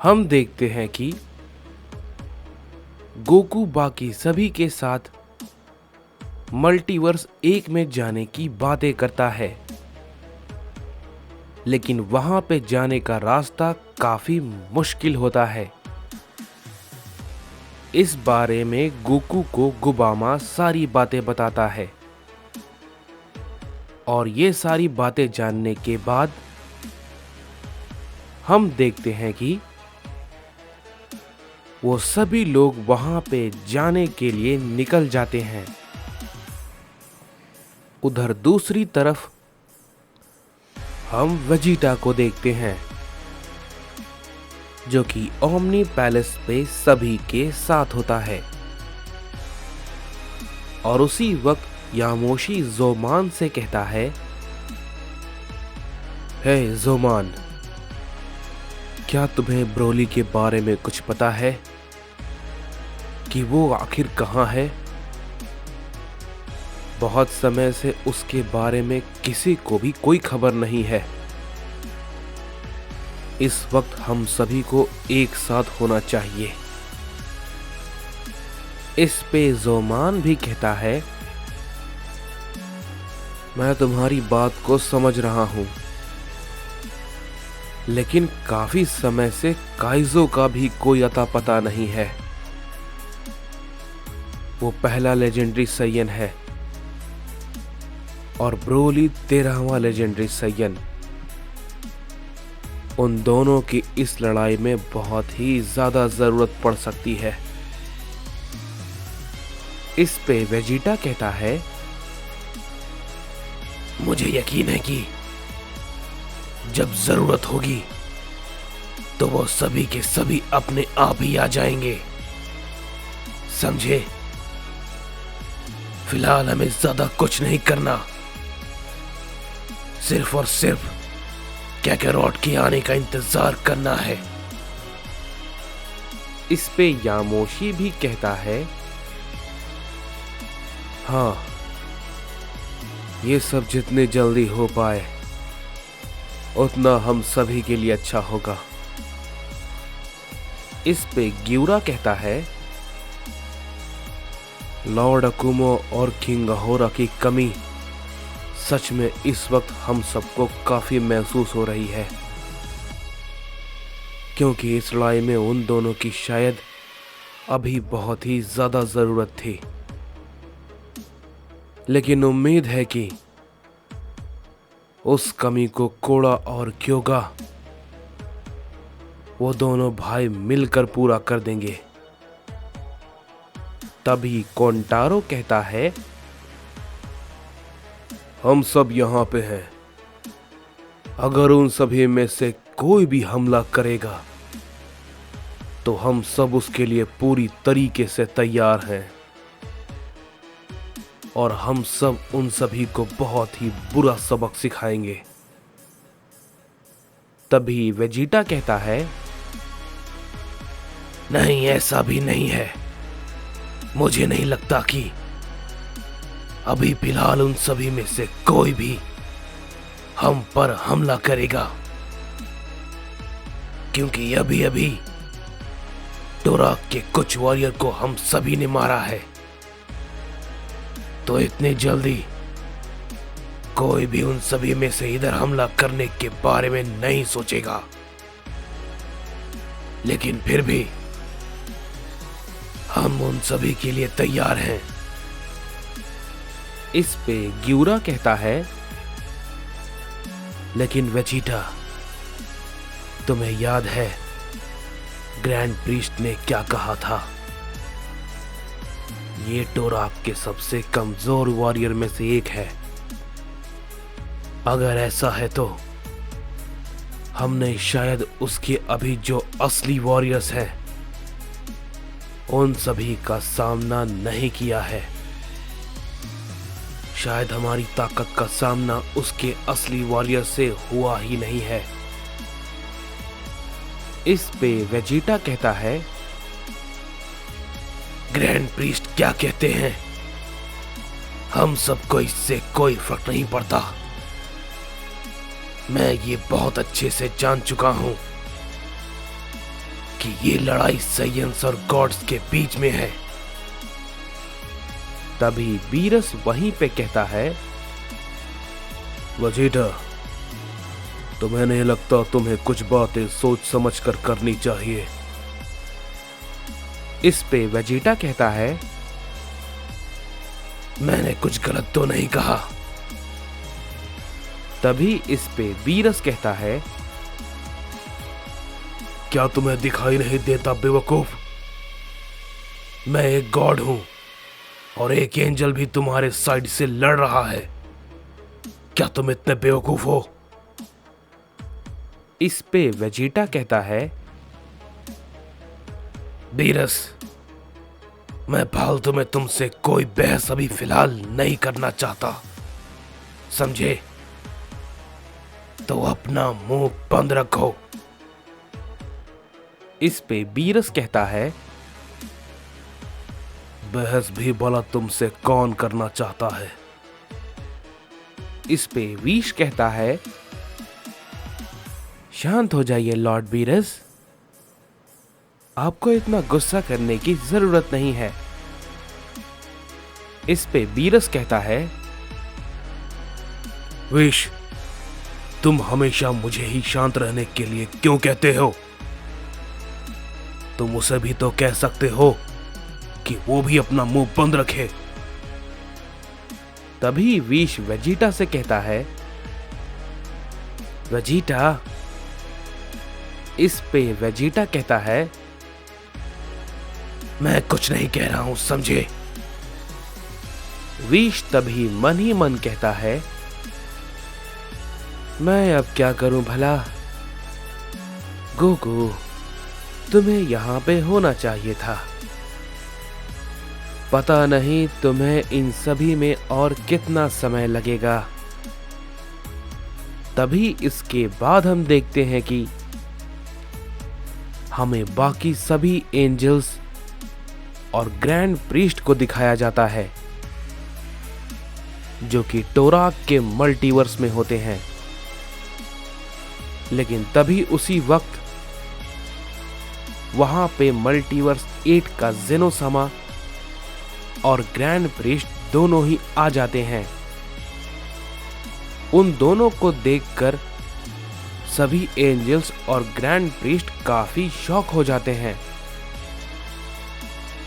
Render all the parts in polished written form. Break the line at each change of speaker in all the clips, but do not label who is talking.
हम देखते हैं कि गोकू बाकी सभी के साथ मल्टीवर्स एक में जाने की बातें करता है, लेकिन वहां पे जाने का रास्ता काफी मुश्किल होता है। इस बारे में गोकू को गुबामा सारी बातें बताता है और ये सारी बातें जानने के बाद हम देखते हैं कि वो सभी लोग वहां पे जाने के लिए निकल जाते हैं। उधर दूसरी तरफ हम वेजिटा को देखते हैं, जो कि ओमनी पैलेस पे सभी के साथ होता है और उसी वक्त यामोशी जोमान से कहता है, हे जोमान, क्या तुम्हें ब्रोली के बारे में कुछ पता है कि वो आखिर कहाँ है? बहुत समय से उसके बारे में किसी को भी कोई खबर नहीं है। इस वक्त हम सभी को एक साथ होना चाहिए। इस पे जोमान भी कहता है, मैं तुम्हारी बात को समझ रहा हूं, लेकिन काफी समय से काइजो का भी कोई अता पता नहीं है। वो पहला लेजेंडरी सैयन है और ब्रोली 13वां लेजेंडरी सैयन। उन दोनों की इस लड़ाई में बहुत ही ज्यादा जरूरत पड़ सकती है। इस पे वेजिटा कहता है, मुझे यकीन है कि जब जरूरत होगी तो वो सभी के सभी अपने आप ही आ जाएंगे, समझे? फिलहाल हमें ज्यादा कुछ नहीं करना, सिर्फ और सिर्फ कैकेरॉट के आने का इंतजार करना है। इस पे यामोशी भी कहता है, हाँ, ये सब जितने जल्दी हो पाए उतना हम सभी के लिए अच्छा होगा। इस पे ग्यूरा कहता है, लॉर्ड अकुमो और किंग अहोरा की कमी सच में इस वक्त हम सबको काफी महसूस हो रही है, क्योंकि इस लड़ाई में उन दोनों की शायद अभी बहुत ही ज्यादा जरूरत थी। लेकिन उम्मीद है कि उस कमी को कोड़ा और क्योगा वो दोनों भाई मिलकर पूरा कर देंगे। तभी कोंटारो कहता है, हम सब यहां पे हैं। अगर उन सभी में से कोई भी हमला करेगा तो हम सब उसके लिए पूरी तरीके से तैयार हैं और हम सब उन सभी को बहुत ही बुरा सबक सिखाएंगे। तभी वेजिटा कहता है, नहीं, ऐसा भी नहीं है। मुझे नहीं लगता कि अभी फिलहाल उन सभी में से कोई भी हम पर हमला करेगा, क्योंकि अभी अभी डोराक के कुछ वॉरियर को हम सभी ने मारा है, तो इतनी जल्दी कोई भी उन सभी में से इधर हमला करने के बारे में नहीं सोचेगा। लेकिन फिर भी हम उन सभी के लिए तैयार हैं। इस पे ग्यूरा कहता है, लेकिन वेजिटा, तुम्हें याद है ग्रैंड प्रीस्ट ने क्या कहा था? ये डोराक के सबसे कमजोर वॉरियर में से एक है। अगर ऐसा है तो हमने शायद उसके अभी जो असली वॉरियर्स हैं उन सभी का सामना नहीं किया है। शायद हमारी ताकत का सामना उसके असली वॉरियर से हुआ ही नहीं है। इस पे वेजिटा कहता है, ग्रैंड प्रीस्ट क्या कहते हैं, हम सबको इससे कोई फर्क नहीं पड़ता। मैं ये बहुत अच्छे से जान चुका हूं कि ये लड़ाई साइयन्स और गॉड्स के बीच में है। तभी वीरस वहीं पे कहता है, वेजिटा, तुम्हें नहीं लगता तुम्हें कुछ बातें सोच समझ कर करनी चाहिए? इस पे वेजिटा कहता है, मैंने कुछ गलत तो नहीं कहा। तभी इस पे वीरस कहता है, क्या तुम्हें दिखाई नहीं देता बेवकूफ? मैं एक गॉड हूं और एक एंजल भी तुम्हारे साइड से लड़ रहा है। क्या तुम इतने बेवकूफ हो? इस पे वेजिटा कहता है, वीरस, मैं फालतू में तुमसे कोई बहस अभी फिलहाल नहीं करना चाहता, समझे? तो अपना मुंह बंद रखो। इस पे वीरस कहता है, बहस भी भला तुमसे कौन करना चाहता है? इस पे विश कहता है, शांत हो जाइए लॉर्ड वीरस, आपको इतना गुस्सा करने की जरूरत नहीं है। इस पे वीरस कहता है, विश, तुम हमेशा मुझे ही शांत रहने के लिए क्यों कहते हो? तुम उसे भी तो कह सकते हो कि वो भी अपना मुंह बंद रखे। तभी विश वेजिटा से कहता है, वेजिटा। इस पे वेजिटा कहता है, मैं कुछ नहीं कह रहा हूं, समझे? विश तभी मन ही मन कहता है, मैं अब क्या करूं भला? गोकू, तुम्हें यहां पे होना चाहिए था। पता नहीं तुम्हें इन सभी में और कितना समय लगेगा। तभी इसके बाद हम देखते हैं कि हमें बाकी सभी एंजल्स और ग्रैंड प्रीस्ट को दिखाया जाता है, जो कि टोराक के मल्टीवर्स में होते हैं। लेकिन तभी उसी वक्त वहां पे मल्टीवर्स 8 का जेनोसामा और ग्रैंड प्रीस्ट दोनों ही आ जाते हैं। उन दोनों को देखकर सभी एंजल्स और ग्रैंड प्रीस्ट काफी शॉक हो जाते हैं।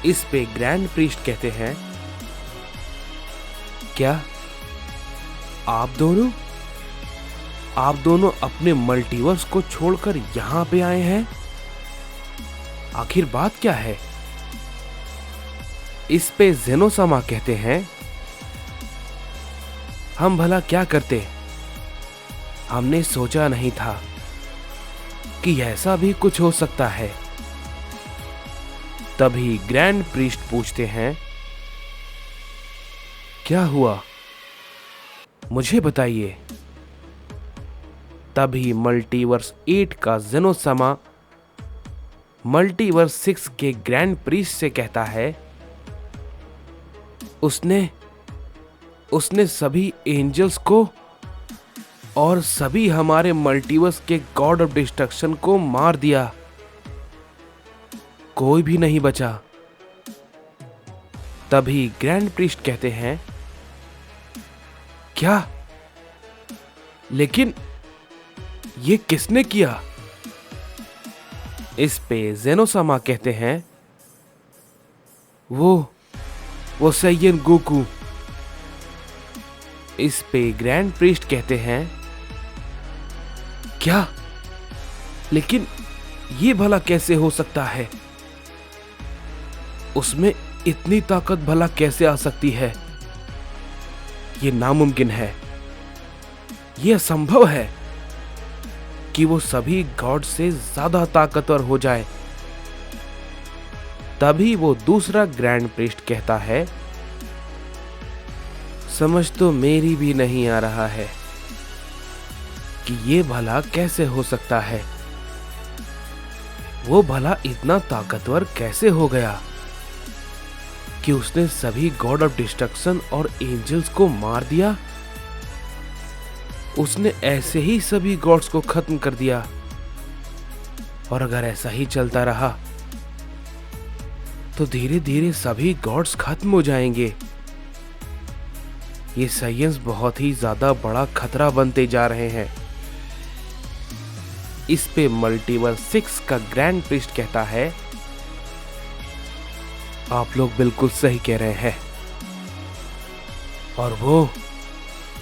इस पे ग्रैंड प्रीस्ट कहते हैं, क्या आप दोनों अपने मल्टीवर्स को छोड़कर यहां पे आए हैं? आखिर बात क्या है? इस पे जेनोसामा कहते हैं, हम भला क्या करते? हमने सोचा नहीं था कि ऐसा भी कुछ हो सकता है। तभी ग्रैंड प्रीस्ट पूछते हैं, क्या हुआ, मुझे बताइए। तभी मल्टीवर्स 8 का जेनोसामा मल्टीवर्स 6 के ग्रैंड प्रीस्ट से कहता है, उसने सभी एंजल्स को और सभी हमारे मल्टीवर्स के गॉड ऑफ डिस्ट्रक्शन को मार दिया, कोई भी नहीं बचा। तभी ग्रैंड प्रीस्ट कहते हैं, क्या? लेकिन ये किसने किया? इस पे जेनोसामा कहते हैं, वो सैयन गोकू। इस पे ग्रैंड प्रीस्ट कहते हैं, क्या? लेकिन ये भला कैसे हो सकता है? उसमें इतनी ताकत भला कैसे आ सकती है? ये नामुमकिन है, यह असंभव है कि वो सभी गॉड से ज्यादा ताकतवर हो जाए। तभी वो दूसरा ग्रैंड प्रीस्ट कहता है, समझ तो मेरी भी नहीं आ रहा है कि ये भला कैसे हो सकता है। वो भला इतना ताकतवर कैसे हो गया कि उसने सभी गॉड ऑफ डिस्ट्रक्शन और एंजल्स को मार दिया? उसने ऐसे ही सभी गॉड्स को खत्म कर दिया। और अगर ऐसा ही चलता रहा तो धीरे धीरे सभी गॉड्स खत्म हो जाएंगे। ये साइंस बहुत ही ज्यादा बड़ा खतरा बनते जा रहे हैं। इस पे मल्टीवर्स 6 का ग्रैंड प्रीस्ट कहता है, आप लोग बिल्कुल सही कह रहे हैं। और वो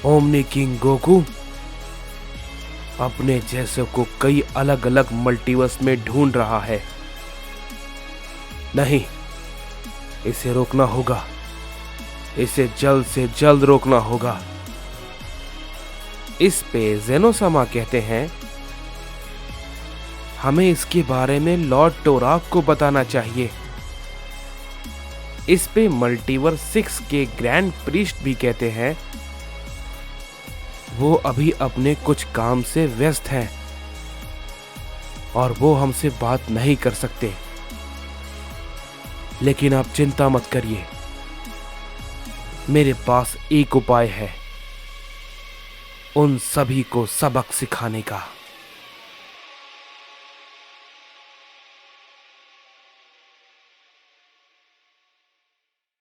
ओमनी किंग गोकू अपने जैसे को कई अलग अलग मल्टीवर्स में ढूंढ रहा है। नहीं, इसे रोकना होगा, इसे जल्द से जल्द रोकना होगा। इस पे जेनोसामा कहते हैं, हमें इसके बारे में लॉर्ड टोराक को बताना चाहिए। इस पे मल्टीवर्स 6 के ग्रैंड प्रीस्ट भी कहते हैं, वो अभी अपने कुछ काम से व्यस्त हैं और वो हमसे बात नहीं कर सकते। लेकिन आप चिंता मत करिए, मेरे पास एक उपाय है उन सभी को सबक सिखाने का।